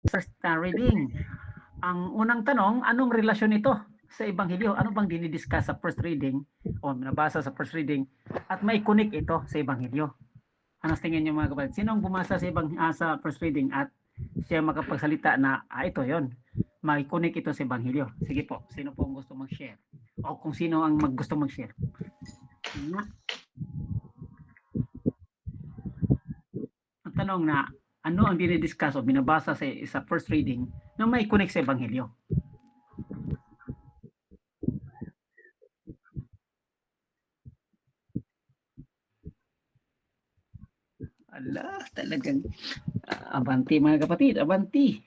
first reading. Ang unang tanong, anong relasyon ito sa Ebanghelyo? Ano bang dinidiscuss sa first reading o nabasa sa first reading at may connect ito sa Ebanghelyo? Ano tingin niyo mga kapatid? Sinong bumasa sa first reading at siya makapagsalita na ito yon, may connect ito sa Ebanghelyo? Sige po, sino po ang gusto mag-share? O kung sino ang gusto mag-share? Ang tanong na, ano ang dinidiscuss o binabasa sa first reading na may connect sa Ebanghelyo? Ala, talagang abanti mga kapatid, abanti.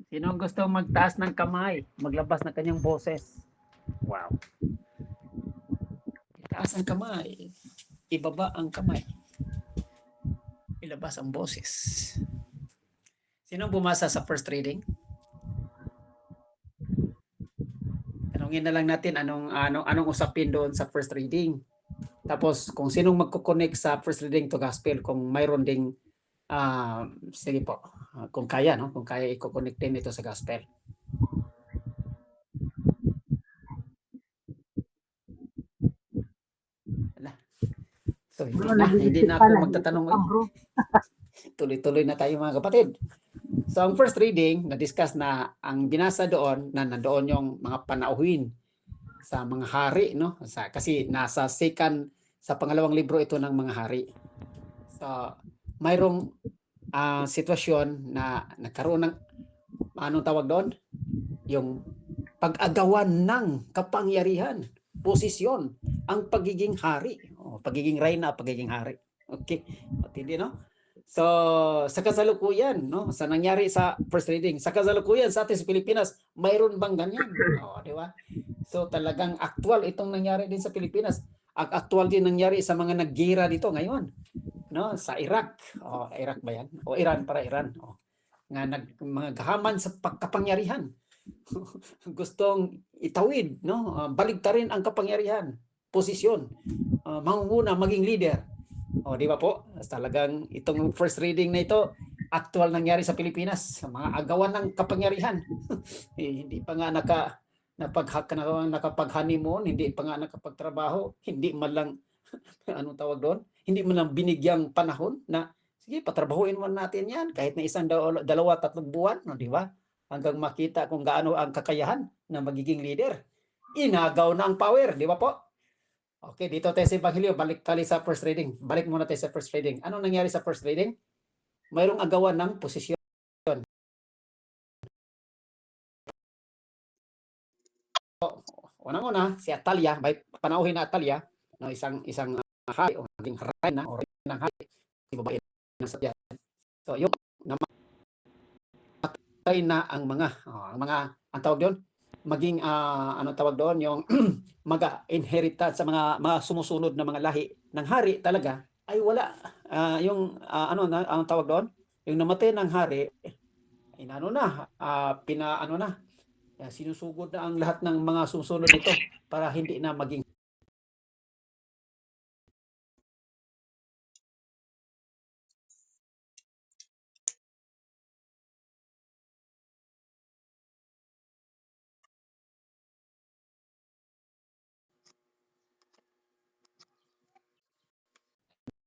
Sino ang gusto magtaas ng kamay, maglabas ng kanyang boses? Wow. Itaas ang kamay, ibaba ang kamay, ilabas ang boses. Sino ang bumasa sa first reading? Tanungin na lang natin anong usapin doon sa first reading. Tapos kung sinong magko-connect sa first reading to gospel, kung mayroon ding sige po, kung kaya, no? Kung kaya i-connect din ito sa gospel. Ala. So, hindi na ako magtatanong. Tuloy-tuloy na tayo mga kapatid. So, ang first reading, na-discuss na ang binasa doon, na nandoon yung mga panauhin sa mga hari, no? Kasi nasa sa pangalawang libro ito ng mga hari. So, mayroong sitwasyon na nagkaroon ng, anong tawag doon? Yung pag-agawan ng kapangyarihan, posisyon, ang pagiging hari, pagiging reyna, pagiging hari. Okay? At hindi, no? So, sa kasalukuyan, no? Sa nangyari sa first reading, sa kasalukuyan sa atin sa Pilipinas, mayroon bang ganyan? Di ba? So, talagang actual itong nangyari din sa Pilipinas. Actual din nangyari sa mga naggira dito ngayon, no? Sa Iraq. Iraq ba yan? O Iran, para Iran. Nga mga gahaman sa pagkapangyarihan. Gustong itawid, no? Baligtarin ang kapangyarihan, posisyon, mangunguna, maging leader. Di ba po? Talagang itong first reading na ito, actual nangyari sa Pilipinas, mga agawan ng kapangyarihan. Hindi pa nga nakapag-honeymoon, hindi pa nga nakapagtrabaho, hindi man lang anong tawag doon? Hindi man lang binigyang panahon na sige, patrabahuin mo natin yan kahit na isang, dalawa, 3 buwan, no, di ba? Hanggang makita kung gaano ang kakayahan na magiging leader. Inagaw na ang power, di ba po? Okay, dito tayo sa Ebanghelyo, balik tayo sa first reading. Balik muna tayo sa first reading. Anong nangyari sa first reading? Mayroong agawan ng posisyon. Unang-una, si Atalia, may panauhin na Atalia, no, isang hari o naging reyna o reyna ng hari, si babae na sa diyan. So, yung namatay na ang ang tawag doon, maging ano tawag doon, yung mag-inherit sa mga sumusunod na mga lahi ng hari talaga ay wala. Ang tawag doon, yung namatay ng hari, sinusugod na ang lahat ng mga susunod nito para hindi na maging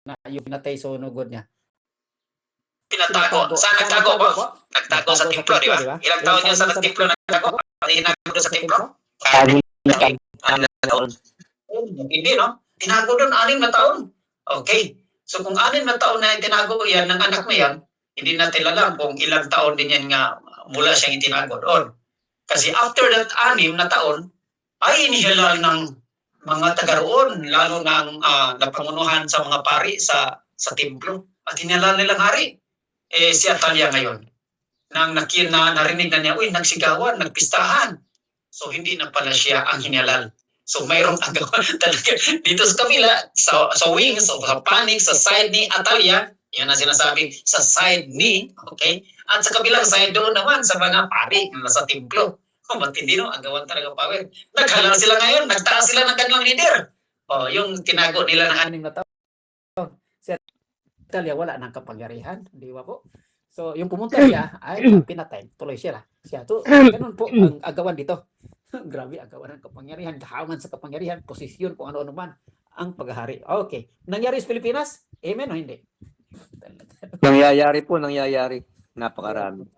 na yung pinatay sunugod niya. Pinatago. Saan nagtago po? Nagtago sa templo, di ba? Ilang taon niya sa templo nagtago? Tinago sa templo? Hindi, no? Tinago doon 6 na taon. Okay. So kung 6 na taon na tinago yan ng anak mo yan, hindi natin alam kung ilang taon din yan nga mula siyang itinago doon. Kasi after that 6 na taon, ay inihalal ng mga taga roon, lalo ng napangunuhan sa mga pari sa templo. At hinalal nilang hari. Si Atalia ngayon, nang narinig na niya, nagsigawan, nagpistahan. So, hindi na pala siya ang hinalal. So, mayroong agawan talaga. Dito sa kabila, sa wings, sa panig, sa side ni Atalia, yan ang sinasabi, sa side ni, okay? At sa kabilang side doon naman, sa mga pari, sa templo. Matindi, no? Agawan talaga power. Naghalal sila ngayon, nagtaas sila ng kanilang leader. Oh, yung tinago nila ng 6 na taon. Si Atalia wala nang kapangyarihan, di ba po? So, yung pumunta siya, ay pinatay, tuloy siya. Ganun po ang agawan dito. Grabe, agawan ng kapangyarihan, kahawangan sa kapangyarihan, posisyon, kung ano-ano man ang paghahari. Okay. Nangyari sa Pilipinas? Amen o hindi? Nangyayari. Napakarami.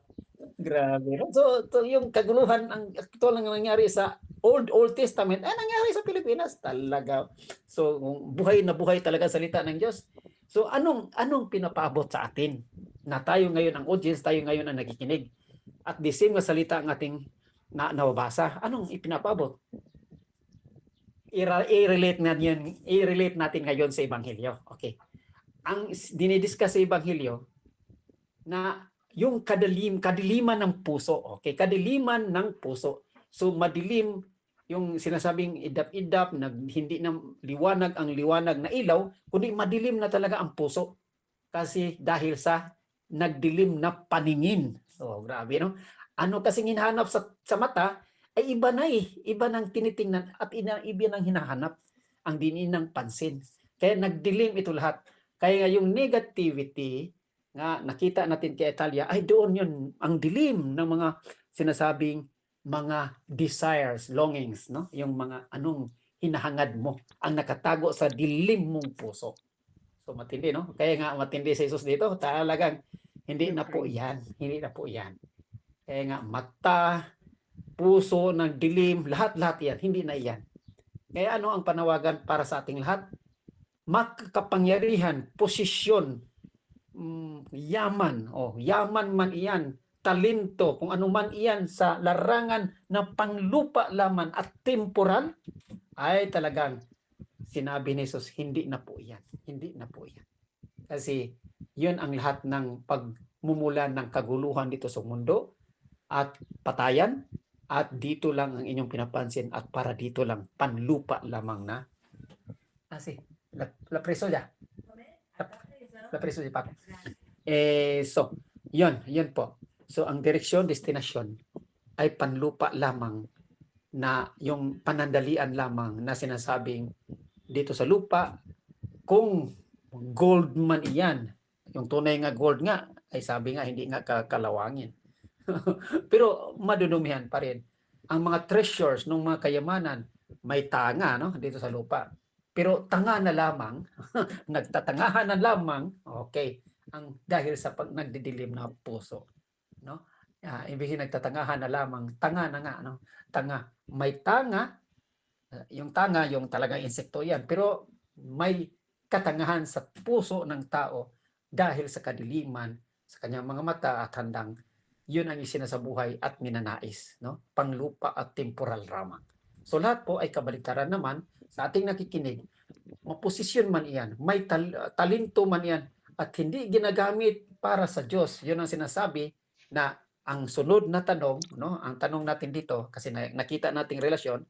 Grabe. No? So yung kaguluhan, ang actual lang nangyari sa Old Testament, nangyari sa Pilipinas talaga. So buhay na buhay talaga salita ng Diyos. So anong pinapaabot sa atin na tayo ngayon ang audience, tayo ngayon ang nakikinig, at the same na salita ang ating nababasa, anong ipinapaabot? I-relate natin ngayon sa Ebanghelyo. Okay. Ang dinidiscuss sa Ebanghelyo na yung kadiliman ng puso. Okay, kadiliman ng puso. So madilim yung sinasabing idap-idap, hindi na liwanag ang liwanag na ilaw, kundi madilim na talaga ang puso. Kasi dahil sa nagdilim na paningin. Oh, grabe no? Ano kasing hinahanap sa mata ay iba na iba nang tinitingnan at iba nang hinahanap ang dinin ng pansin. Kaya nagdilim ito lahat. Kaya yung negativity nga nakita natin kay Atalia ay doon yun, ang dilim ng mga sinasabing mga desires, longings, no? Yung mga anong hinahangad mo ang nakatago sa dilim mong puso. So matindi, no? Kaya nga matindi si Jesus dito, talagang hindi na po yan. Kaya nga mata, puso ng dilim, lahat-lahat yan, hindi na yan. Kaya ano ang panawagan para sa ating lahat? Makakapangyarihan, posisyon, yaman man iyan, talento, kung ano man iyan sa larangan na panglupa lamang at temporal, ay talagang sinabi ni Jesus, hindi na po yan. Kasi yun ang lahat ng pagmumulan ng kaguluhan dito sa mundo at patayan, at dito lang ang inyong pinapansin at para dito lang, panlupa lamang na. Kasi, la preso ya. La preso si Paco. So, yun po. So, ang direksyon, destinasyon ay panlupa lamang na yung panandalian lamang na sinasabing dito sa lupa, kung gold man iyan, yung tunay nga gold nga, ay sabi nga, hindi nga kalawangin. Pero madudumihan pa rin. Ang mga treasures ng mga kayamanan, may tanga, no, dito sa lupa. Pero tanga na lamang, nagtatangahan na lamang, okay, ang dahil sa nagdidilim na puso, no? Imbis nagtatangahan na lamang, tanga na nga, no? Tanga, may tanga, yung tanga, yung talagang insekto yan, pero may katangahan sa puso ng tao dahil sa kadiliman sa kanyang mga mata at handang yun ang isinasabuhay at minanais, no? Panglupa at temporal lamang. So lahat po ay kabaliktaran naman sa ating nakikinig. Maposisyon man iyan, may talento man iyan, at hindi ginagamit para sa Diyos. Yun ang sinasabi na ang sunod na tanong, no? Ang tanong natin dito, kasi nakita nating relasyon,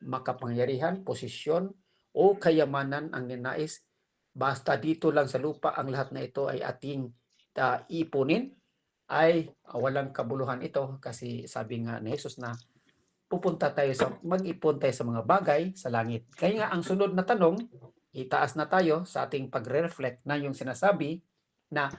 makapangyarihan, posisyon, o kayamanan ang ninais, basta dito lang sa lupa ang lahat na ito ay ating ipunin, ay walang kabuluhan ito, kasi sabi nga ni Jesus na mag-ipon tayo sa mga bagay sa langit. Kaya nga ang sunod na tanong, itaas na tayo sa ating pagre-reflect na yung sinasabi na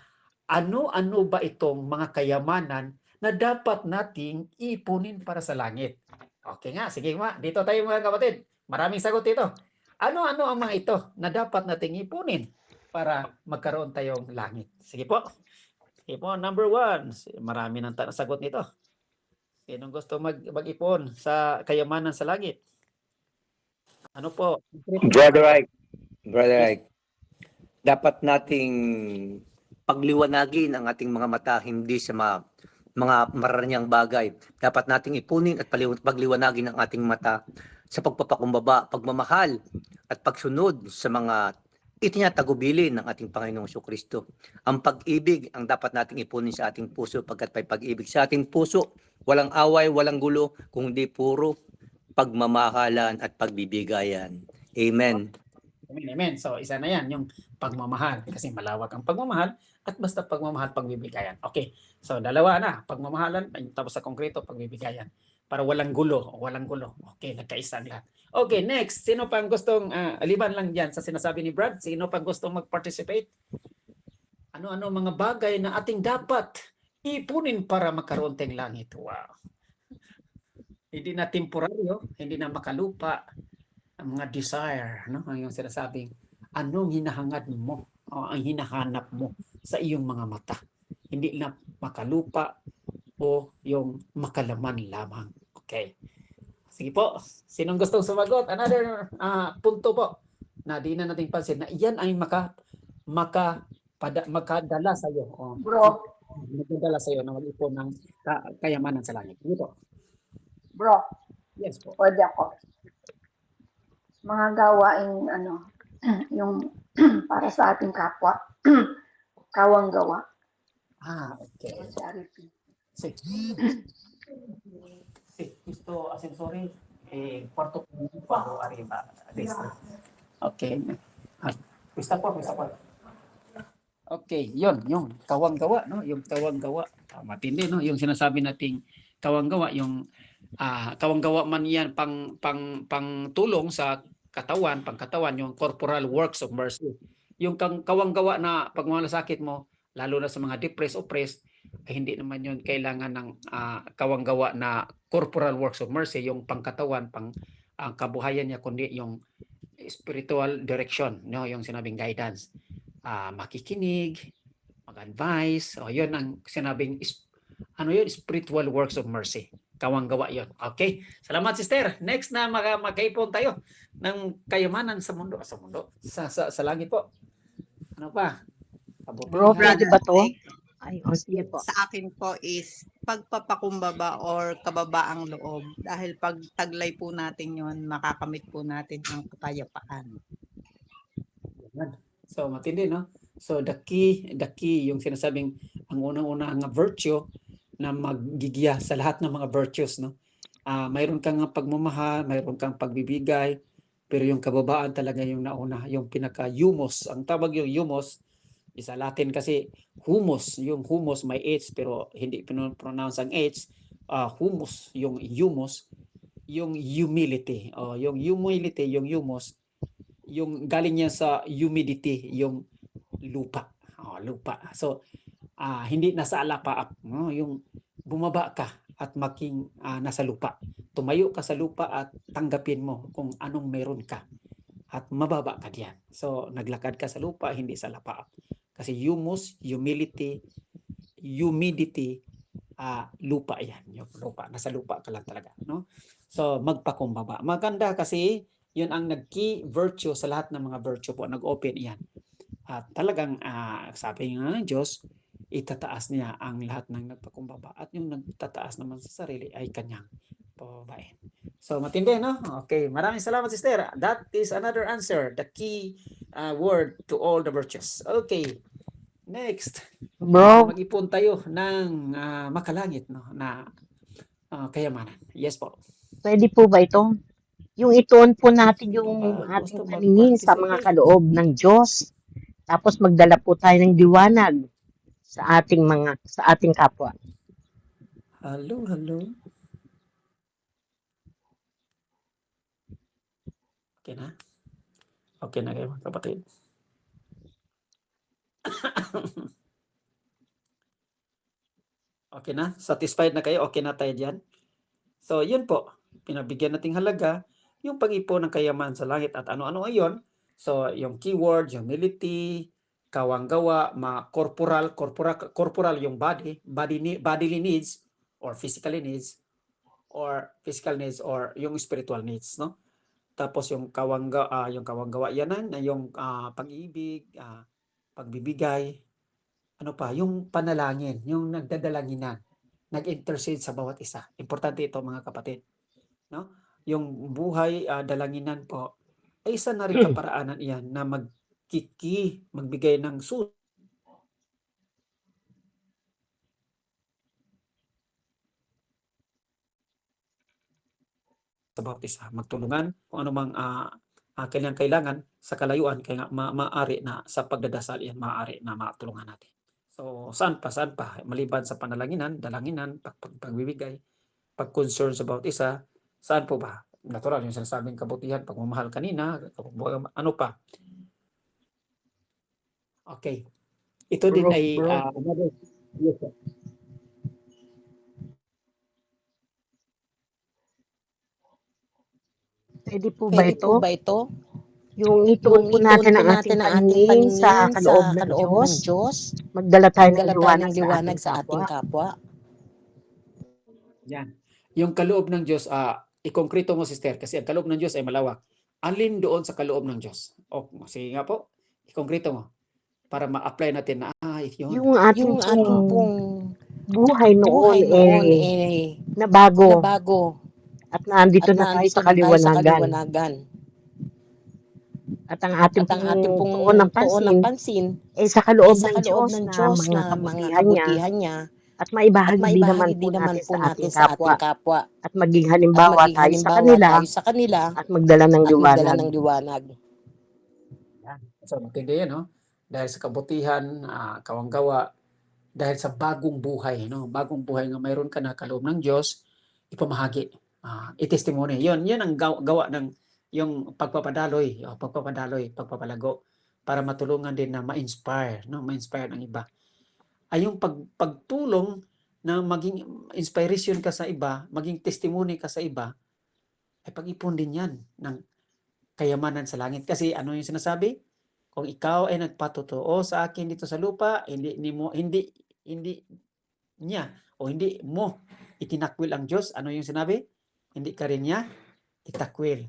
ano-ano ba itong mga kayamanan na dapat nating ipunin para sa langit. Okay nga, sige nga. Dito tayo mga kapatid. Maraming sagot dito. Ano-ano ang mga ito na dapat nating ipunin para magkaroon tayong langit? Sige po. Sige po, number 1. Marami nang sagot nito. Sinong gusto mag-ipon sa kayamanan sa langit? Ano po? Brother Ike, dapat nating pagliwanagin ang ating mga mata hindi sa mga mararanyang bagay. Dapat nating ipunin at pagliwanagin ang ating mata sa pagpapakumbaba, pagmamahal at pagsunod sa mga itinatagubilin ng ating Panginoong Jesucristo. Ang pag-ibig ang dapat nating ipunin sa ating puso, pagkat may pag-ibig sa ating puso, walang away, walang gulo, kundi puro pagmamahalan at pagbibigayan. Amen. Amen. So, isa na yan, yung pagmamahal. Kasi malawak ang pagmamahal at basta pagmamahal, pagbibigayan. Okay. So, dalawa na. Pagmamahalan, tapos sa konkreto, pagbibigayan. Para walang gulo. Okay, nagkaisa lahat. Okay, next. Sino pang gustong, aliban lang dyan sa sinasabi ni Brad, sino pang gustong mag-participate? Ano-ano mga bagay na ating dapat ipunin para makaroon tayong langit? Wow. Hindi na temporaryo, hindi na makalupa, ang mga desire, no? Ang yung sinasabing, anong hinahangad mo o ang hinahanap mo sa iyong mga mata? Hindi na makalupa o yung makalaman lamang. Okay. Sige po, sinong gustong sumagot? Another punto po na di na nating pansin na iyan ay makadala sa iyo. Bro, Magdadala sa iyo na mag-ipon ng kayamanan sa langit. Sige po. bro, Yes po. pwede ako. Mga gawaing ano, yung para sa ating kapwa, kawang gawa, Okay. charity. Sí. Sí, questo ascensore quarto piano arriba a destra. Okay. Questa po. Okay, yung kawang gawa, no? Yung kawang gawa. Matindi, no? Yung sinasabi nating kawang gawa, yung kawang gawa man yan pang tulong sa pangkatawan, yung corporal works of mercy. Yung kawang gawa na pag malasakit mo, lalo na sa mga depressed, oppressed, hindi naman yun kailangan ng kawang gawa na corporal works of mercy, yung pangkatawan, ang kabuhayan niya, kundi yung spiritual direction, no? Yung sinabing guidance. Makikinig, mag-advise, yun ang sinabing spiritual works of mercy. Kawang gawa yon. Okay? Salamat, sister. Next na makaipon tayo ng kayamanan sa mundo. Sa langit po. Ano pa? Bro, pwede ba to? Ay, sige po. Sa akin po is pagpapakumbaba or kababaang loob. Dahil pag taglay po natin yon, makakamit po natin ang kapayapaan. So, matindi, no? So, the key, yung sinasabing ang unang-unang virtue na maggigiya sa lahat ng mga virtues, no? Mayroon kang pagmamahal, mayroon kang pagbibigay, pero yung kababaan talaga yung nauna, yung pinaka-humus. Ang tawag yung humus, isa Latin kasi humus, yung humus may H pero hindi pronounce ang H. Humus, yung humus, yung humility. Yung humility, yung humus, yung galing niya sa humidity, yung lupa. Lupa. So, hindi nasa alapaap, no? Yung bumaba ka at making nasa lupa. Tumayo ka sa lupa at tanggapin mo kung anong meron ka. At mababa ka diyan. So, naglakad ka sa lupa, hindi sa lapaap. Kasi humus, humility, humidity, lupa yan. Yung lupa. Nasa lupa ka lang talaga. No? So, magpakumbaba. Maganda kasi yun ang nag-key virtue sa lahat ng mga virtue po. Nag-open yan. At talagang sabi nga ng Diyos, itataas niya ang lahat ng nagpakumbaba. At yung nagtataas naman sa sarili ay kanyang pababain. So, matindi, no? Okay. Maraming salamat, sister. That is another answer. The key word to all the virtues. Okay. Next. Bro, Mag-ipon tayo ng makalangit, no? Na kayamanan. Yes po. pwede po ba ito? Yung ituon po natin yung Sino ba ating gusto paningin sa mga mag-participate? kaloob ng Diyos. Tapos magdala po tayo ng liwanag sa ating kapwa. Hello. Okay na? Okay na kayo, mga kapatid. Okay na? Satisfied na kayo? Okay na tayo dyan? So, yun po. Pinabigyan nating halaga yung pag-ipon ng kayaman sa langit at ano-ano ngayon. So, yung keyword, humility, kawanggawa, corporal yung bodily needs or physical needs or yung spiritual needs, no? Tapos yung kawanggawa yan na yung pag-ibig, pagbibigay, ano pa, yung panalangin, yung nagdadalanginan, nag-intercede sa bawat isa. Importante ito, mga kapatid, no? Yung buhay dalanginan po ay isa na rin kaparaanan iyan na magbigay ng sa bawat isa, magtulungan kung ano mang kailangan sa kalayuan, kaya nga maaari na sa pagdadasal yan, maaari na matulungan natin. So, saan pa, maliban sa dalanginan, pagbibigay, pag-concern sa bawat isa, saan po ba? natural yung sinasabing kabutihan, pagmamahal kanina, ano pa. Okay. Ito din Bro, ay bro. another. Yes, sir. Pwede po ba Pwede ito? po ba ito? Yung ituon Yung po ituon natin po ang ating natin ang ating paningin sa paningin kaloob sa ng kaloob ng Diyos. Diyos. Magdala tayo ng Magdala tayo liwanag ng sa ating liwanag sa ating kapwa. kapwa. Yan. Yung kaloob ng Diyos, ikongkrito mo, sister, kasi ang kaloob ng Diyos ay malawak. Alin doon sa kaloob ng Diyos? O, sige nga po, ikongkrito mo para ma-apply natin na, yun. Yung ating Yung ating pong pong buhay noon buhay noon nabago nabago at nandito at na tayo nandito sa na tayo sa kaliwanagan. kaliwanagan. At ang ating At ang ating pong pong tuon ng tuon ng pansin pansin sa ay kaloob sa ng kaloob Diyos ng na Diyos mga na mga kabutihan niya kabutihan niya at at maibahagi din naman maibahagi po din naman natin po sa natin ating sa ating kapwa kapwa at maging at halimbawa maging tayo sa halimbawa kanila tayo sa kanila at magdala ng at magdala liwanag. ng liwanag. Yan. So, matindi yan, no? Dahil sa kabutihan, kawanggawa, dahil sa bagong buhay, no? Bagong buhay nga mayroon ka na kaloob ng Diyos, ipamahagi, itestimony. Yun ang gawa ng yung pagpapadaloy, pagpapalago para matulungan din na ma-inspire, no? Ma-inspire ang iba. Ay yung pagtulong na maging inspiration ka sa iba, maging testimony ka sa iba, ay pag-ipon din yan ng kayamanan sa langit. Kasi ano yung sinasabi? Kung ikaw ay nagpatotoo sa akin dito sa lupa, hindi niya o hindi mo itinakwil ang Diyos, ano yung sinabi? Hindi ka rin niya itakwil.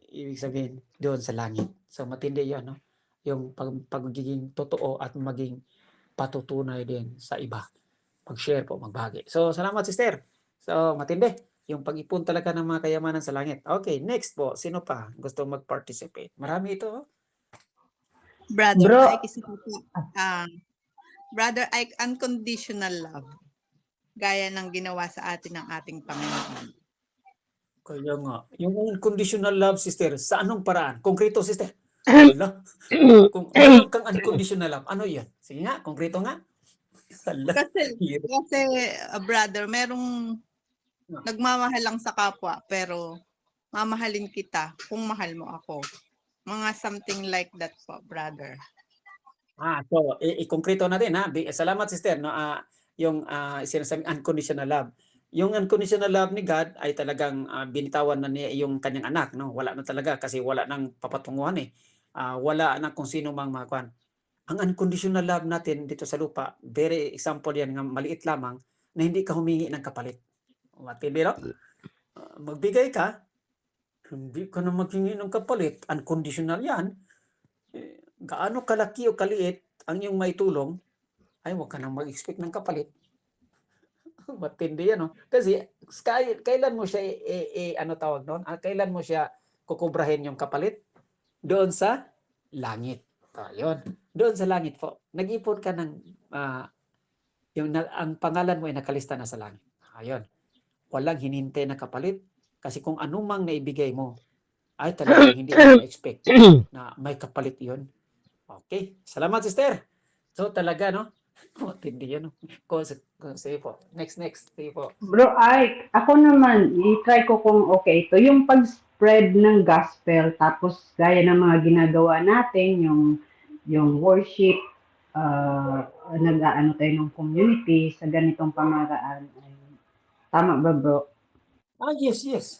Ibig sabihin, doon sa langit. So matindi yun, no? Yung pagiging totoo at maging patutunay din sa iba. Pag-share po, magbahagi. So salamat, sister. So matindi. Yung pag-ipon talaga ng mga kayamanan sa langit. Okay, next po. Sino pa gusto mag-participate? Marami ito. Brother Bro, Ike, Brother Ike, unconditional love. Gaya ng ginawa sa atin ng ating Panginoon. Kaya nga. Yung unconditional love, sister, sa anong paraan? Konkreto, sister. Wala. Kung mayroon kang unconditional love, ano yan? Sige nga, konkreto nga. Hala. Kasi brother, merong nagmamahal lang sa kapwa, pero mamahalin kita kung mahal mo ako. Mga something like that po, brother. So, i-konkreto natin, ha. Salamat, sister, no. Yung sinasabing unconditional love. Yung unconditional love ni God ay talagang binitawan na niya yung kanyang anak, no. Wala na talaga kasi wala nang papatunguhan eh. Wala na kung sino mang makuan. Ang unconditional love natin dito sa lupa, very example yan nga maliit lamang na hindi ka humingi ng kapalit. Matindi, no? Magbigay ka, hindi ka na maghingi ng kapalit, unconditional yan. Gaano kalaki o kaliit ang iyong maitulong, ay huwag ka nang mag-expect ng kapalit. Matindi yan, no? Kasi kailan mo siya ano tawag doon? Kailan mo siya kukubrahin yung kapalit? Doon sa langit. Yun. Doon sa langit po. Nag-ipon ka ng ang pangalan mo ay nakalista na sa langit. Ayun. Walang hinintay na kapalit kasi kung anumang naibigay mo ay talagang hindi mo ma-expect na may kapalit yun. Okay. Salamat, sister. So talaga, no? Matindi yan, no? Sige po. Next. Sige po. Bro Ike, ako naman, i-try ko kung okay ito. Yung pag-spread ng gospel, tapos gaya ng mga ginagawa natin, yung worship, nag-aano tayo ng community sa ganitong pamaraan. Tama ba, bro? Yes.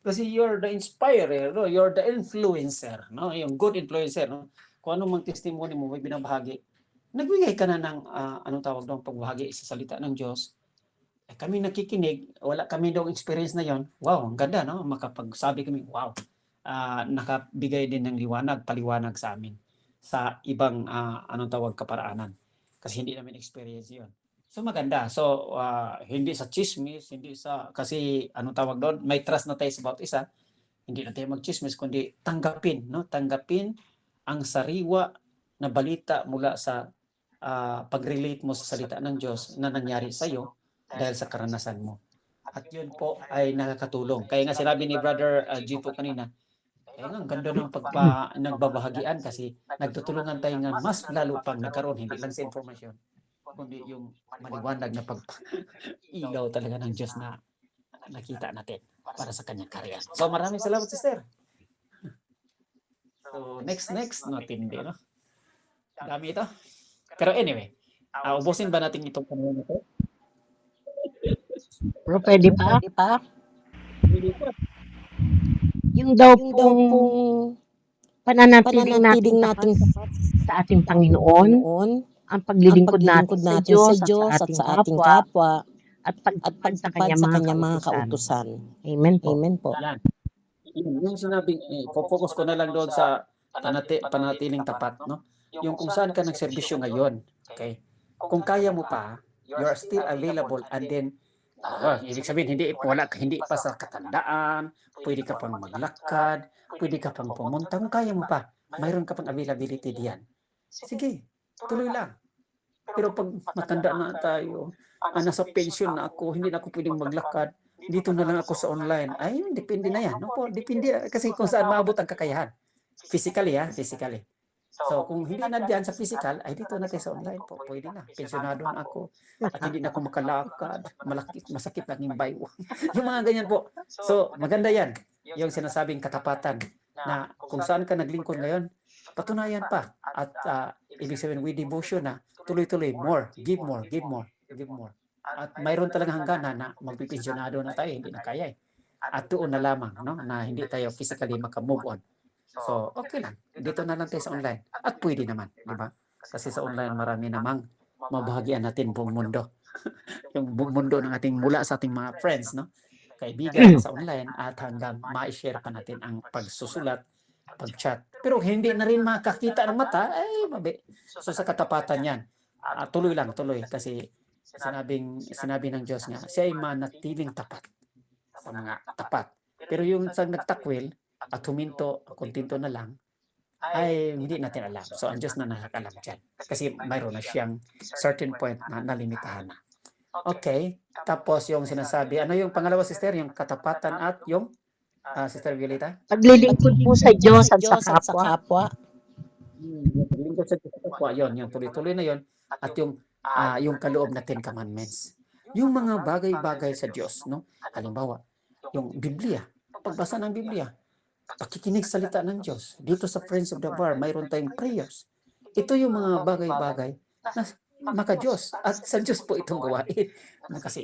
Kasi you're the inspirer, no? You're the influencer, no? Yung good influencer, no? Kung ano mang testimony mo, may binabahagi. Nagbigay ka na ng, anong tawag doon, pagbahagi sa salita ng Diyos. Kami nakikinig, wala kami daw experience na yon. Wow, ang ganda, no? Makapagsabi kami, wow. Nakabigay din ng paliwanag sa amin sa ibang, anong tawag, kaparaanan. Kasi hindi namin experience yon. So maganda. So hindi sa chismis, hindi sa kasi anong tawag doon, may trust na tayo sa bawat isa. Hindi na tayo mag-chismis kundi tanggapin, no? Tanggapin ang sariwa na balita mula sa pag-relate mo sa salita ng Diyos na nangyari sa iyo dahil sa karanasan mo. At yun po ay nakakatulong. Kaya nga sinabi ni Brother G po kanina, kaya nga ang ganda ng nagbabahagian kasi nagtutulungan tayo nga mas lalo pang nagkaroon, hindi lang sa informasyon, kundi yung maliwanag na ilaw talaga ng Diyos na nakita natin. para sa kanyang kaharian. So maraming salamat, sister. So next, matindi, no? Dami ito. Pero anyway, ubusin ba natin itong panahon ito? Bro, pwede pa? Hindi pa. Yung daw pong pananatiling natin tapat sa ating Panginoon, ang paglilingkod natin sa Diyos at sa ating kapwa, at pagtupad sa kanyang mga kautusan. Amen po. Yan. Yung sinabi, focus ko na lang doon sa panatiling tapat, no? Yung kung saan ka nagserbisyo ngayon, okay? Kung kaya mo pa, you are still available, and then ibig sabihin hindi pa sa katandaan, pwede ka pang maglakad, pwede ka pang pumunta, kung kaya mo pa, mayroon ka pang availability diyan. Sige, tuloy lang. Pero pag matanda na tayo, nasa pension na ako, hindi na ako pwedeng maglakad, dito na lang ako sa online. Ay, depende na yan. No po, depende kasi kung saan maabot ang kakayahan. Physically. So, kung hindi na diyan sa physical, ay dito na tayo sa online po. Pwede na. Pensionado na ako. At hindi na ako makalakad. Masakit na aking baywang. Yung mga ganyan po. So, maganda yan. Yung sinasabing katapatan na kung saan ka naglingkod ngayon, patunayan pa. At ibig sabihin, with devotion na tuloy-tuloy, more, give more. At mayroon talagang hangganan na magpipensyonado na tayo, hindi na kaya eh. At doon na lamang, no, na hindi tayo physically makamove on. So, okay lang. Dito na lang tayo sa online. At pwede naman, di ba? Kasi sa online marami namang mabahagian natin buong mundo. Yung buong mundo ng ating mula sa ating mga friends, no? Kaibigan sa online at hanggang ma-share pa natin ang pagsusulat, pag-chat. Pero hindi na rin makakita ng mata, ay mabi. So sa katapatan yan, tuloy kasi sinabi ng Diyos nga, siya ay manatiling tapat sa mga tapat. Pero yung sa nagtakwil at huminto, kontento na lang, ay hindi natin alam. So ang Diyos na nakakalam dyan. Kasi mayroon na siyang certain point na nalimitahan na. Okay. Tapos yung sinasabi, ano yung pangalawa, sister? Yung katapatan at yung Sister Violeta? Paglilingkod po sa Diyos at sa kapwa. Paglilingkod sa Diyos at kapwa, yun. Yung tuloy-tuloy na yun. At yung kaloob na 10 Commandments. Yung mga bagay-bagay sa Diyos, no? Halimbawa, yung Biblia, pagbasa ng Biblia, pakikinig sa salita ng Diyos. Dito sa Friends of the Bar, mayroon tayong prayers. Ito yung mga bagay-bagay na maka-Diyos. At sa Diyos po itong gawain. Kasi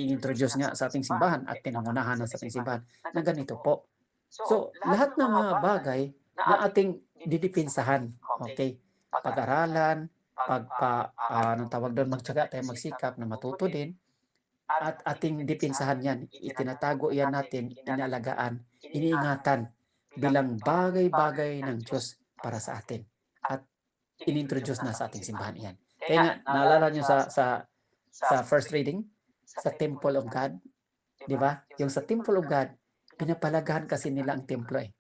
i-introduce nga sa ating simbahan at pinangunahan sa ating simbahan na ganito po. So, lahat ng mga bagay na ating didipinsahan, okay? Pag-aralan, anong tawag doon, magtiyaga tayo, magsikap na matuto din, at ating dipinsahan yan, itinatago yan natin, inalagaan, iniingatan bilang bagay-bagay ng Diyos para sa atin. At inintroduce na sa ating simbahan yan. Kaya nga, naalala nyo sa first reading, sa Temple of God, di ba? Yung sa Temple of God, pinapalagahan kasi nila ang templo eh.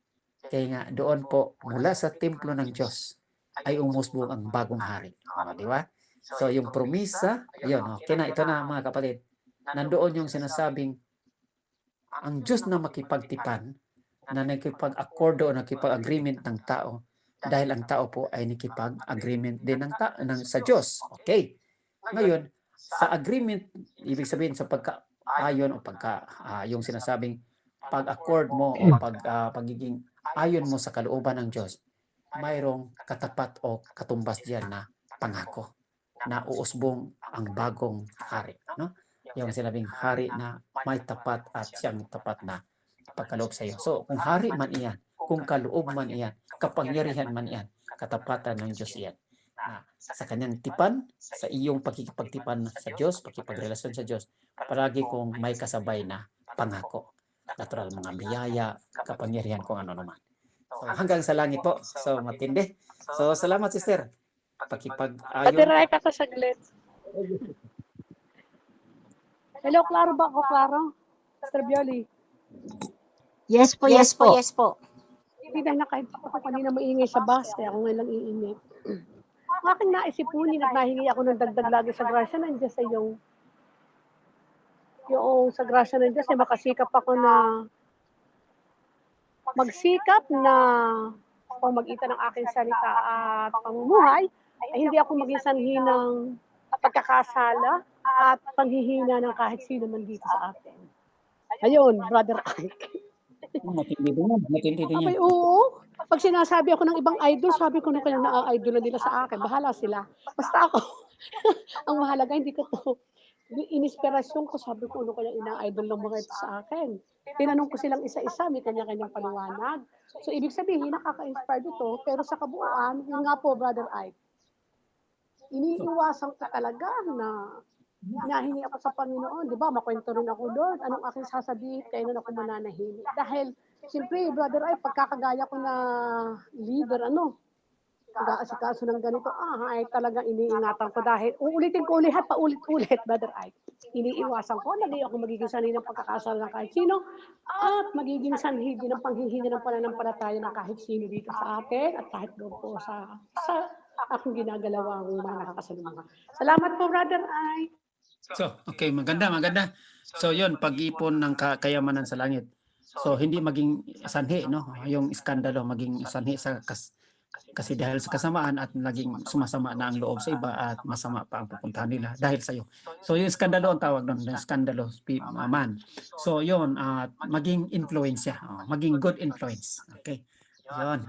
Kaya nga, doon po, mula sa templo ng Diyos, ay umusbong ang bagong hari. Di ba? So, yung promisa, ayun, okay na, ito na mga kapatid, nandoon yung sinasabing, ang Diyos na makipagtipan, na nakipag-accordo o nakipag-agreement ng tao, dahil ang tao po ay nakipag-agreement din sa Diyos. Okay. Ngayon, sa agreement, ibig sabihin sa pagka-ayon o yung sinasabing pag-accord mo o pagiging ayon mo sa kalooban ng Diyos, mayroong katapat o katumbas diyan na pangako na uusbong ang bagong hari. No? Yung sinabing hari na may tapat at siyang tapat na pagkaloob sa iyo. So, kung hari man iyan, kung kaloob man iyan, kapangyarihan man iyan, katapatan ng Diyos iyan. Na sa kanyang tipan, sa iyong pagkikipagtipan sa Diyos, pagkipagrelasyon sa Diyos, palagi kong may kasabay na pangako. Natural mga biyaya, kapangyarihan kung ano naman. So, hanggang sa langit po. So, matindi. So, salamat, sister. Pakipag-ayon. Patirek ako saglit. Hello, klaro ba ako, klaro? Sister Bioli. Yes po. Hindi dahil ako kanina maingay sa bus, kaya ako ngayon lang iingay. Ang aking naisipunin at nahingi ako ng dagdag lagi sa grasya ng Diyos ay yung sa grasya ng Diyos ay makasikap ako na magsikap na pamagitan ng aking salita at pamumuhay ay hindi ako maging sanhi ng pagkakasala at panghihina ng kahit sino man dito sa atin. Ayun, Brother Ike. Matindi din yan. Matindi din yan. Abay, oo. Pag sinasabi ako ng ibang idol, sabi ko na kayang na-idol nila sa akin. Bahala sila. Basta ako, ang mahalaga, hindi ko to. Inispirasyon ko, sabi ko, ano kaya ina-idol ng mga ito sa akin. Tinanong ko silang isa-isa, may kanya-kanyang paliwanag. So, ibig sabihin, nakaka-inspire ito, pero sa kabuuan, yun nga po, Brother Ike, iniiwasan ko talaga na nahingi ako sa Panginoon, di ba? Makwento rin ako, Lord, anong aking sasabihin, kailan ako mananahimik. Dahil, siyempre, Brother Ike, pagkakagaya ko na leader, pag-aasikaso ng ganito, ay talagang iniingatan ko dahil uulitin ko ulit, paulit-ulit, Brother Ike. Iniiwasan ko, lagi ako magiging sanhi ng pagkakasal ng kahit sino at magiging sanhi din ng panghihingi ng pananampalataya ng kahit sino dito sa akin at kahit doon po sa akong ginagalawa ng mga nakakasalunga. Salamat po, Brother Ike. So, okay, maganda. So, yun, pag-ipon ng kayamanan sa langit. So, hindi maging sanhi, no? Yung iskandalo, maging sanhi sa kasi dahil sa kasamaan at naging sumasama na ang loob sa iba at masama pa ang pupuntahan nila dahil sa iyo. So, yung iskandalo ang tawag doon, yung iskandalo man. So, yun, maging influence maging good influence. Okay. Yun,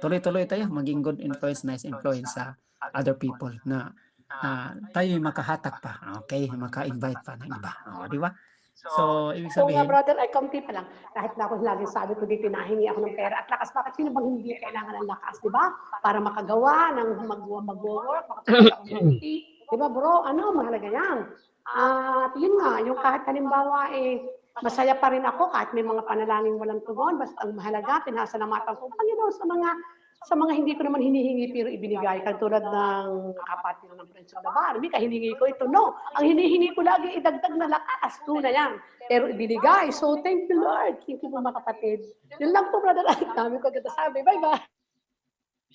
tuloy-tuloy tayo, maging good influence, nice influence sa other people na tayo makahatak pa, okay, maka-invite pa ng iba, di ba? So, ibig So nga, sabihin, Brother, ay kaunti pa lang. Kahit na ako lagi sabi ko dito, nahingi ako ng pera at lakas. Bakit sino bang hindi kailangan ng lakas, di ba? Para makagawa ng mag-work, makatulong sa community. Di ba, bro? Mahalaga yan. At yun nga, yung kahit halimbawa, masaya pa rin ako kahit may mga panalangin walang tugon. Basta ang mahalaga, pinasalamatan ko, Panginoon, sa mga hindi ko naman hinihingi pero ibinigay, katulad ng kapatid ng Friends of the Bar. Hindi ka hiningi ko ito, no. Ang hinihingi ko lagi, idagdag na lakas, tunay yan. Pero ibinigay. So, thank you, Lord. Thank you po, mga kapatid. Yun lang po, Brother. Dami ko agad sabi. Bye-bye.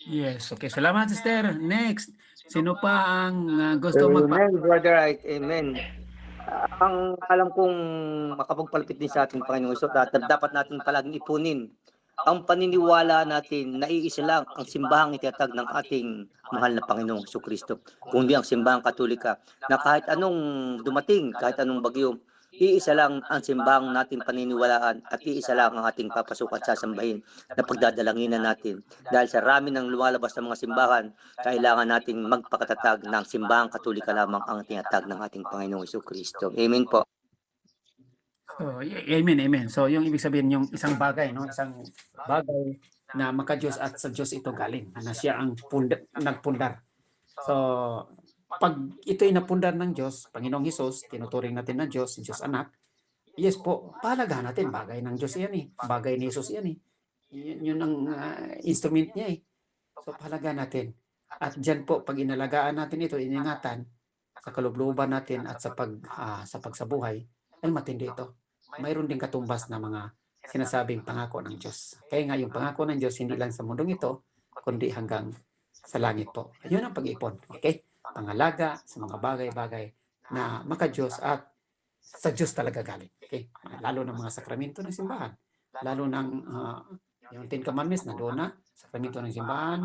yes, okay, salamat, sister. Next, sino pa ang gusto magpa... Amen, Brother Ike. Amen. Ang alam kong makapagpalapit din sa ating Panginoon, so dapat natin palaging ipunin ang paniniwala natin na iisa lang ang simbahang itinatag ng ating mahal na Panginoong Jesucristo. Kundi ang simbahang Katolika na kahit anong dumating, kahit anong bagyo, iisa lang ang simbahang natin paniniwalaan at iisa lang ang ating papasok at sasambahin na pagdadalanginan natin. Dahil sa rami ng lumalabas ng mga simbahan, kailangan natin magpakatatag ng simbahang Katolika lamang ang tinatag ng ating Panginoong Jesucristo. Amen po. So, amen. So, yung ibig sabihin, yung isang bagay, no? Isang bagay na maka-Diyos at sa Diyos ito galing, na siya ang nagpundar. So, pag ito'y napundar ng Diyos, Panginoong Hesus, tinuturing natin na Diyos, Diyos anak, yes po, pahalagahan natin, bagay ng Diyos yan bagay ni Hesus yan yun ang instrument niya So, pahalagahan natin. At dyan po, pag inalagaan natin ito, iningatan, sa kalubluban natin at sa pagsabuhay, ay matindi ito. Mayroon din katumbas na mga sinasabing pangako ng Diyos. Kaya nga yung pangako ng Diyos hindi lang sa mundong ito, kundi hanggang sa langit po. Ayun ang pag-ipon. Okay? Pangalaga sa mga bagay-bagay na maka-Diyos at sa Diyos talaga galing. Okay? Lalo ng mga sakramento ng simbahan. Lalo ng yung Ten Commandments na doon na, sakramento ng simbahan,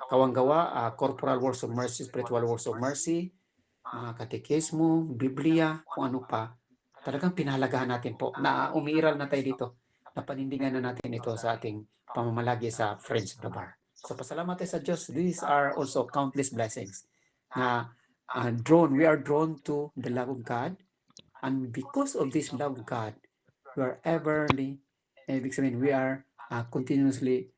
kawanggawa, corporal works of mercy, spiritual works of mercy, mga katekismo, Biblia, kung ano pa. Talagang pinahalagahan natin po na umiiral na tayo dito, na panindigan na natin ito sa ating pamamalagi sa Friends of the Bar. So pasalamat tayo sa Diyos. These are also countless blessings na we are drawn to the love of God, and because of this love of God, we are we are continuously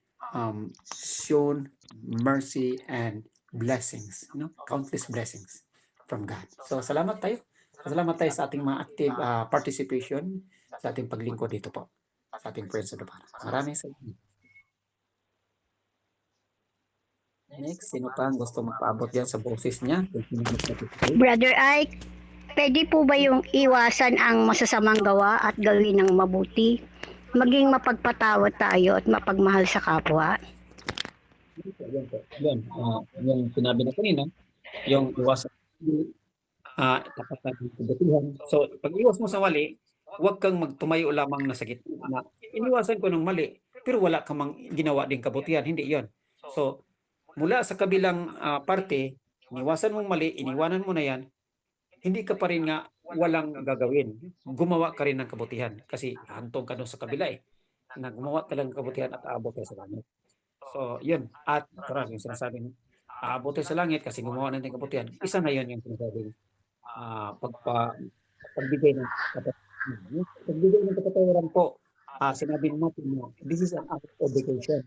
shown mercy and blessings, countless blessings from God. So salamat tayo. Salamat tayo sa ating mga active participation sa ating paglingkod dito po sa ating Friends of the Bar. Maraming salamat. Next, sino pa ang gusto magpaabot yan sa boses niya? Brother Ike, pwede po ba yung iwasan ang masasamang gawa at gawin ng mabuti? Maging mapagpatawad tayo at mapagmahal sa kapwa? Yan, yung sinabi na kanina, yung iwasan tapat ng kabutihan. So, pag iwas mo sa mali, huwag kang magtumayo lamang na sakit. Iniwasan ko ng mali, pero wala kang ginawa din kabutihan. Hindi yon. So, mula sa kabilang parte, iniwasan mong mali, iniwanan mo na yan, hindi ka pa rin nga walang gagawin. Gumawa ka rin ng kabutihan kasi hantong ka doon sa kabila eh. Na gumawa ka lang ng kabutihan at aabot ka sa langit. So, yun. At parang yung sinasabing aabot tayo sa langit kasi gumawa natin ng kabutihan. Isa na yun yung sinasabing pagbigay ng kapatawaran. Pagbigay ng kapatawaran po, sinabi natin na this is an obligation.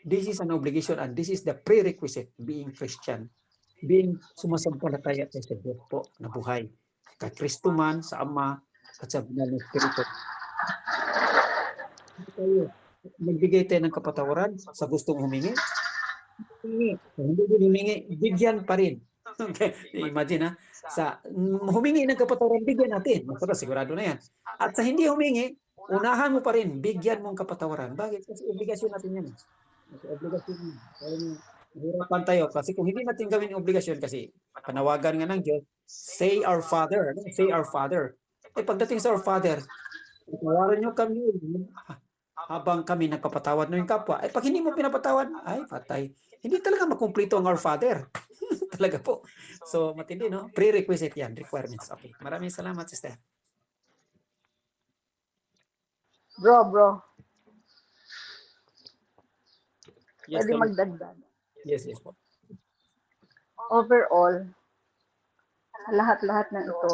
This is an obligation and this is the prerequisite being Christian. Being sumasampalataya tayo sa Diyos po na buhay. Kay Kristo man, sa Ama, at sa Banal na Espiritu. Magbigay tayo ng kapatawaran sa gustong humingi. Kung hindi din humingi, bigyan pa rin. Okay. Imagine humingi ng kapatawaran, bigyan natin. Sigurado na yan. At sa hindi humingi, unahan mo pa rin, bigyan mong kapatawaran. Bakit? Kasi obligasyon natin yan. Kasi obligasyon yan. Hirapan tayo. Kasi kung hindi natin gawin yung obligasyon, kasi panawagan nga ng Diyos, say our Father. Say our Father. Pagdating sa our Father, patawaran nyo kami habang kami nagpapatawad ng kapwa. Pag hindi mo pinapatawad, ay patay. Hindi talaga makumplito ang our Father. Talaga po. So, matindi, no? Prerequisite yan, requirements. Okay. Maraming salamat, sister. Bro. Yes, Pwede magdagdag. Yes po. Overall, sa lahat-lahat ng ito,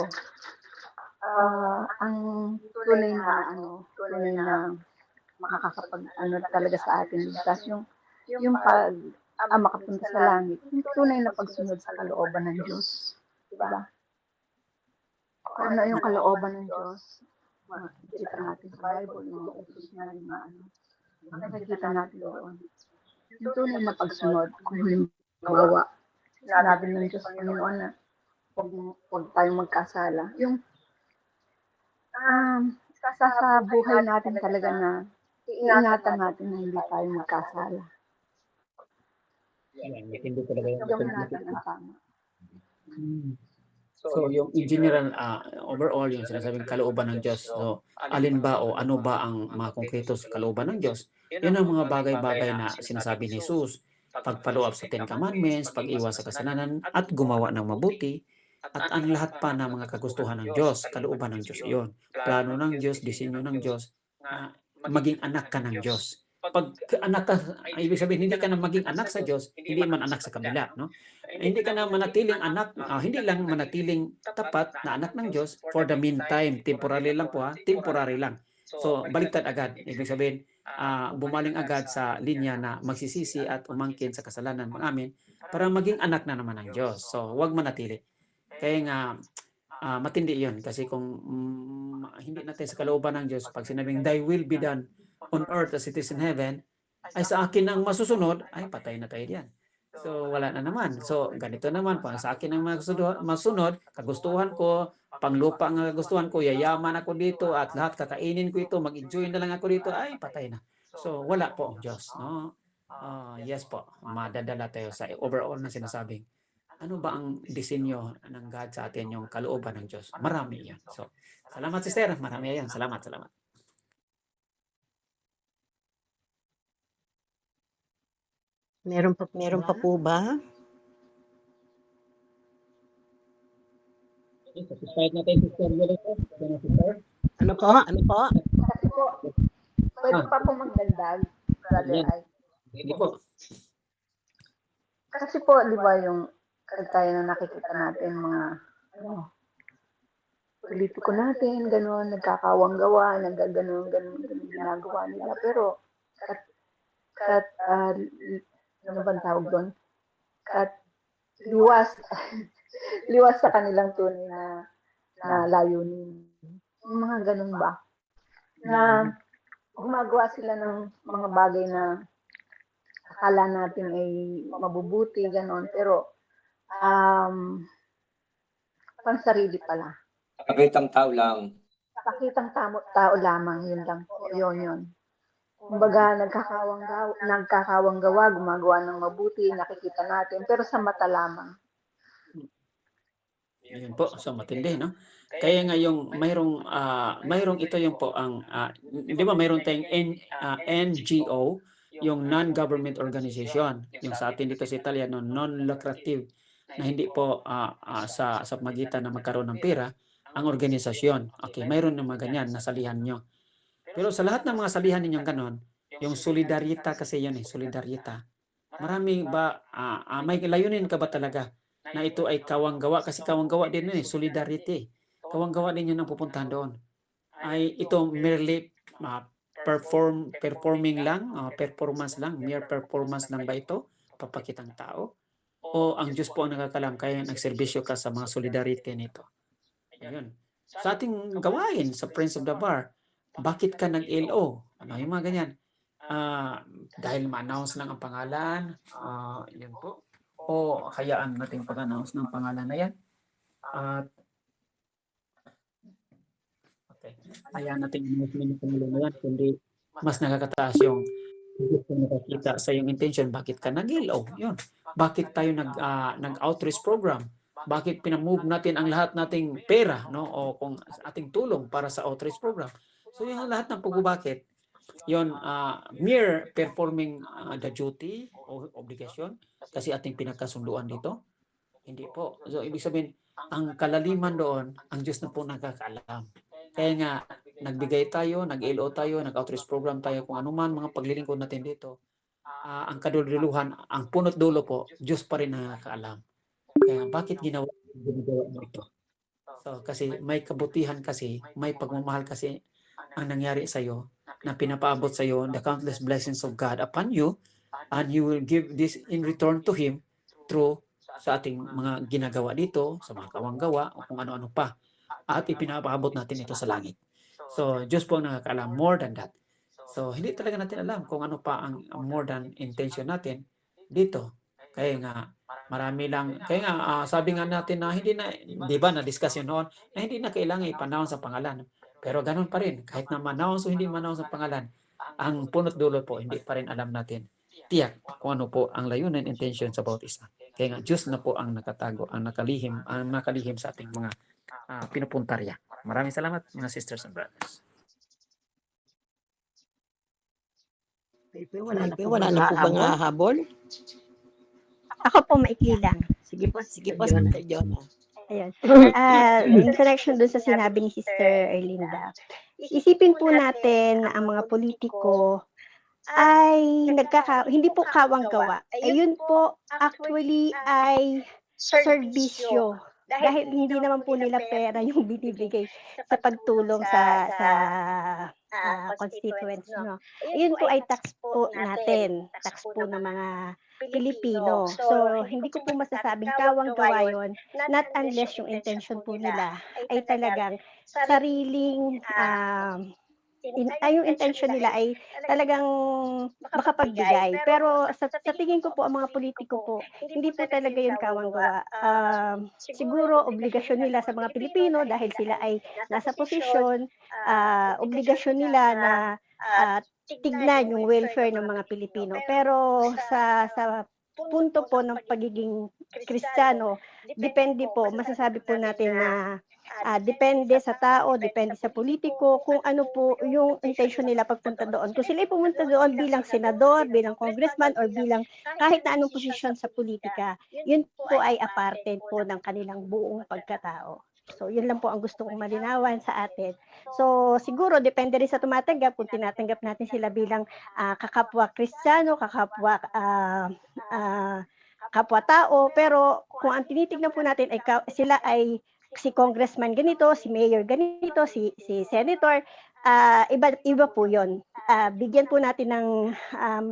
ang tunay na makakapag talaga sa atin ligtas yung pag makapunta sa langit, yung tunay na pagsunod sa kalooban ng Diyos. Diba? Ano yung kalooban ng Diyos? Makikita natin sa Bible, yung mga utos niya, yung mga makikita natin doon. Yung tunay na pagsunod, kung halimbawa, sinabi ng Diyos Panginoon na huwag tayong magkasala. Yung sa buhay natin talaga na iingatan natin na hindi tayo magkasala. Hindi talaga yung natin ang tama. So, yung in general, overall, yung sinasabing kalooban ng Diyos. So, alin ba o ano ba ang mga konkreto sa kalooban ng Diyos? Yan ang mga bagay-bagay na sinasabi ni Jesus. Pag-follow up sa Ten Commandments, pag-iwas sa kasalanan, at gumawa ng mabuti, at ang lahat pa ng mga kagustuhan ng Diyos, kalooban ng Diyos iyon. Plano ng Diyos, disenyo ng Diyos, na maging anak ka ng Diyos. Pag anak ka, ibig sabihin, hindi ka na maging anak sa Diyos, hindi man anak sa kabila, no? Hindi ka na manatiling anak, hindi lang manatiling tapat na anak ng Diyos for the meantime, temporary lang po temporary lang. So, baliktad agad. Ibig sabihin, bumaling agad sa linya na magsisisi at umangkin sa kasalanan ng amin para maging anak na naman ng Diyos. So, huwag manatili. Kaya nga, matindi yun. Kasi kung hindi natin sa kalooban ng Diyos, pag sinabing, thy will be done on earth as it is in heaven, ay sa akin ang masusunod, ay patay na tayo diyan. So, wala na naman. So, ganito naman, pag sa akin ang masunod, kagustuhan ko, panglupa ang kagustuhan ko, yayaman ako dito, at lahat kakainin ko ito, mag-enjoy na lang ako dito, ay patay na. So, wala po ang Diyos. No? Yes po, madadala tayo sa overall na sinasabing, ano ba ang disenyo ng God sa atin, yung kalooban ng Diyos? Marami yan. So, salamat sister, marami yan. Salamat. Meron pa po ba? Satisfied na tayo, sister. Ano po? Kasi po, pwede pa po magdagdag, Brother Ike. Hindi po. Kasi po, di ba yung kagaya na nakikita natin mga politiko natin, gano'n, nagkakawang gawa, nagaganon ginagawa nila. Pero, ano bang tawag doon? Liwas sa kanilang tunay na layunin. Yung mga ganun ba? Na gumagawa sila ng mga bagay na akala natin ay mabubuti, gano'n. Pero, pansarili pala. Pakitang tao lang. Pakitang tao lamang, yun lang po. Yun. Kumbaga, nagkakawang gawa, gumagawa ng mabuti, nakikita natin, pero sa mata lamang. Yun po, so matindi, no? Kaya nga yung mayroong ito yung po ang, di ba mayroon tayong NGO, yung non-government organization, yung sa atin dito sa Italiano, non-lucrative, na hindi po sa magitan na magkaroon ng pera, ang organisasyon. Okay, mayroon ng mga ganyan na salihan nyo. Pero sa lahat ng mga salihan ninyong ganon, yung solidarita kasi yun solidarita. Marami ba, may layunin ka ba talaga na ito ay kawanggawa? Kasi kawanggawa din yun solidarity. Kawanggawa din yun ang pupuntahan doon. Ay ito merely performing lang, performance lang, mere performance lang ba ito? Papakitang tao? O ang Diyos po ang nakakalam, kaya nagserbisyo ka sa mga solidarity nito? Ayun. Sa ating gawain sa Friends of the Bar, bakit ka nag-LO? Ano yung mga ganyan? Dahil ma-announce lang ang pangalan, yun po. O hayaan natin pag-announce ng pangalan na yan. At okay, hayaan natin i-announce ng pangalan na yan, kundi mas nakakataas yung nakakita sa yung intention, bakit ka nag-LO? Yun. Bakit tayo nag-outreach program? Bakit pinamove natin ang lahat nating pera, no? O kung ating tulong para sa outreach program. So yung lahat ng pagbabakit, yun, mere performing the duty o obligation kasi ating pinagkasunduan dito. Hindi po. So ibig sabihin, ang kalaliman doon, ang Diyos na po nakakaalam. Kaya nga, nagbigay tayo, nag-LO tayo, nag-outreach program tayo, kung anuman mga paglilingkod natin dito, ang kadululuhan, ang punot dulo po, Diyos pa rin nakakaalam. Kaya bakit ginagawa mo ito? So, kasi may kabutihan kasi, may pagmamahal kasi ang nangyari sa iyo, na pinapaabot sa iyo the countless blessings of God upon you, and you will give this in return to Him through sa ating mga ginagawa dito, sa mga kawanggawa, o kung ano-ano pa. At ipinapaabot natin ito sa langit. So, Diyos po ang nakakaalam more than that. So, hindi talaga natin alam kung ano pa ang more than intention natin dito. Kaya nga, marami lang, kaya nga, sabi nga natin na hindi na, di ba, na-discuss yun noon, na hindi na kailangan ipanaon sa pangalan. Pero ganun pa rin, kahit na ma-announce o hindi ma-announce sa pangalan, ang punot dulo po, hindi pa rin alam natin tiyak kung ano po ang layunin intention sa bawat isa. Kaya nga, Diyos na po ang nakatago, ang nakalihim sa ating mga pinupuntarya. Maraming salamat, mga sisters and brothers. Wala na po bang hahabol? Ako po maikli lang. Sige po, Sister Jonah. Ayun. In connection dun sa sinabi ni Sister Erlinda, isipin po natin na ang mga politiko ay hindi po kawang-gawa. Ayun po actually ay serbisyo. Dahil hindi naman po nila pera yung binibigay sa pagtulong sa constituents, no. Ayun po ay tax po natin, tax po ng mga Pilipino. So, hindi ko po masasabing kawang-gawa yun, not unless yung intention po nila ay talagang sariling, yung intention nila ay talagang makapagbigay. Pero sa tingin ko po, ang mga politiko po, hindi po talaga yun kawang-gawa. Siguro, obligasyon nila sa mga Pilipino dahil sila ay nasa posisyon, obligasyon nila na tignan yung welfare ng mga Pilipino. Pero sa punto po ng pagiging Kristiyano, depende po, masasabi po natin na depende sa tao, depende sa politiko, kung ano po yung intention nila pagpunta doon. Kung sila pumunta doon bilang senador, bilang congressman, or bilang kahit na anong posisyon sa politika, yun po ay aparte po ng kanilang buong pagkatao. So, yun lang po ang gusto kong malinawan sa atin. So, siguro, depende rin sa tumatanggap, kung tinatanggap natin sila bilang kakapwa Kristiyano, kakapwa kapwa-tao, pero kung ang tinitignan po natin ay sila ay si congressman ganito, si mayor ganito, si senator, iba po yun. Bigyan po natin ng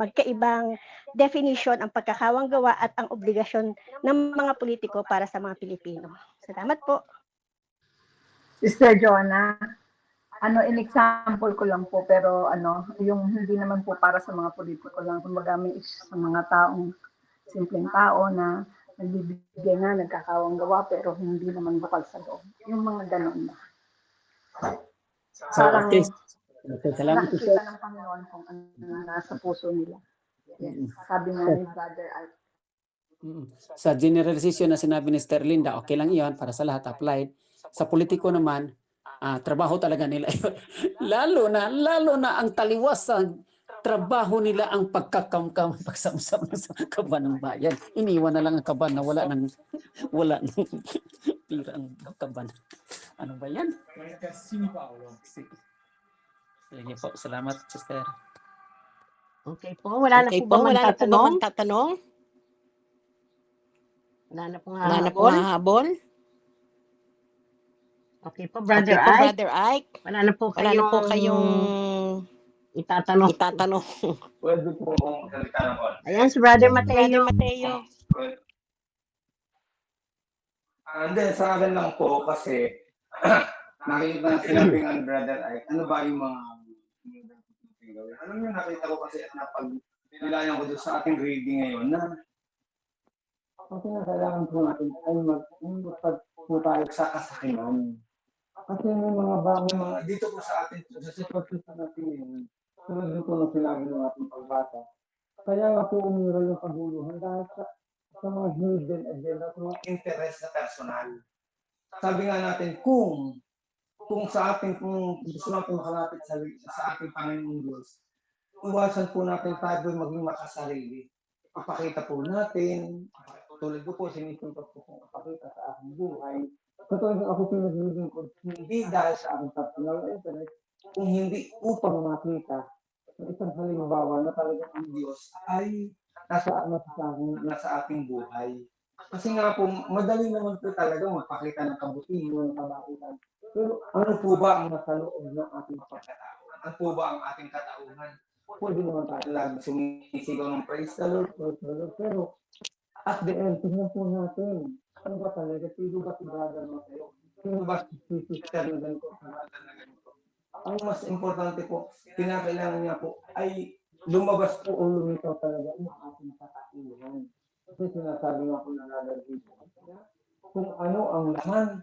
magkaibang definition ang pagkakawanggawa at ang obligasyon ng mga politiko para sa mga Pilipino. Salamat po. Sister Jonah, in example ko lang po, pero yung hindi naman po para sa mga politiko lang, kumbaga may sa mga taong, simpleng tao na nagbibigay nga, nagkakawanggawa, pero hindi naman bukal sa loob. Yung mga ganon na. Parang Salamat po. nakikita ng Panginoon kung ano nasa puso nila. Yes. Sabi nga ni Brother Art. Sa generalization na sinabi ni Sister Linda, okay lang iyon para sa lahat applied. Sa politiko naman, trabaho talaga nila yun. lalo na ang taliwas sa trabaho nila ang pagkakamkam, pagsamsam sa kaban ng bayan. Iniwan na lang ang kaban na wala ng pira ang kaban. Ano ba yan? Sige po, salamat, sister. Okay po, wala na po ba magtatanong? Wala na pong hahabol? Okay po, Brother Ike. Wala na po kayong itatanong. Pwede po akong salita ng konti. Ayan, si Brother Mateo. Hindi, sa akin lang po kasi nakita na sinabi nga ni Brother Ike, ano ba yung mga gawin? Alam niyo, nakita ko kasi at napag-nilayan ko doon sa ating reading ngayon na kasi na kailangan po natin ay magpag po tayo sa kasakiman. Kasi may mga dito po sa atin, sa sitwasyon sa natin ngayon, tulad po ng sinabi ng ating pagbata. Kaya nga po umira yung kaguluhan dahil sa mga hidden agenda, sa mga interest na personal. Sabi nga natin, kung gusto natin makalapit sa ating Panginoong Diyos, iwasan po natin tayo maging makasarili. Ipakita po natin, tulad ko po, sinisimpat po kung ipakita sa aking buhay. Katulad ako pinaglilingkod, hindi dahil sa aking personal interest, kung hindi upang makita ng isang halimbawa na talagang ang Diyos ay nasa ating buhay. Kasi nga po, madali naman po talaga magpakita ng kabutihan, ng kabaitan. Pero ano po ba ang nasa loob ng ating pagkatao? Ano po ba ang ating katauhan? Pwede naman tayo lagi sumisigaw ng praise the Lord, pero at the end, tignan po natin, ano ba talaga? Sino ba si brother mo sa'yo? Sino ba si sister na ganito? Ang mas importante po, kinakailangan niya po ay lumabas po o lumitaw talaga yung ating katauhan. Kasi sinasabi nga po na lalagay po. Kung ano ang laman,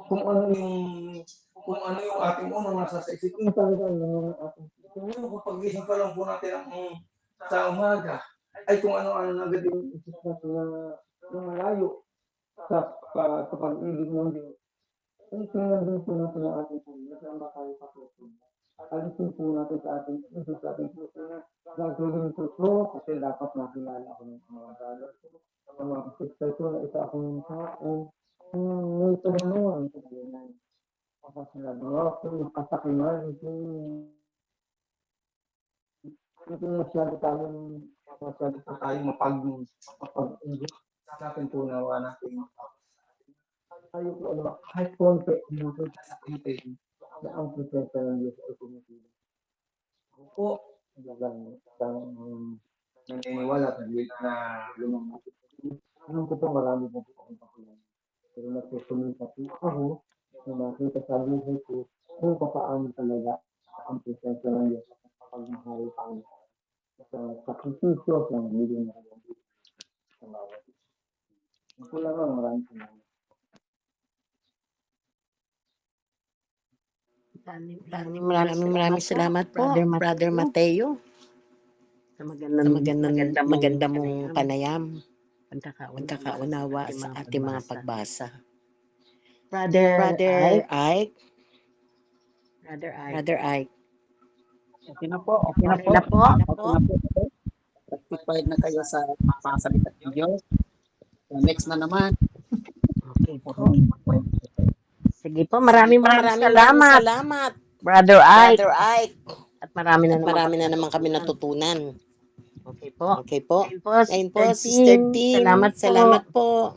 kung ano yung ating unang nasa sa isip, yung talaga yung ating isip. Kung pag-isip pa lang po natin sa umaga, ay kung ano-ano na agad yung isip natin na malayo sa pag-ibig ng Diyos. Ay tingnan din po natin ang ating pamilya, saan ba tayo papupunta? Alisin po natin sa ating isip, sa ating puso na gagawin ko ito kasi dapat makilala ko ng mga brother ko, ng mga sister ko na isa akong tao. May tulungan sa ganyan. Kapag sinabi ako, yung kasakiman, hindi masyado tayong mapag-ingit. Sa atin po nawa natin tayo po kahit konti natin sasakitin na ang presensya ng Diyos ay pumipili. Ako po, naniniwala sa Diyos na lumamapit. Alam ko po marami po akong pakulan. Pero nagsusuminta po ako na nakita sa buhay ko kung paano talaga ang presensya ng Diyos sa pagmahal sa sakripisyo ng bigyan na ng Diyos sa bawat isa. Ako lang ang maraming Maraming salamat po, Brother Mateo. Sa maganda mong panayam, pagkakaunawa sa ating mga pagbasa. Brother Ike. Okay na po. Satisfied na kayo sa pasalita ng Diyos. So, next na naman. Okay po. Sige po, maraming salamat, Brother Ike. At marami na naman kami natutunan. Okay po. Ayun po, Sister Tim. Salamat po.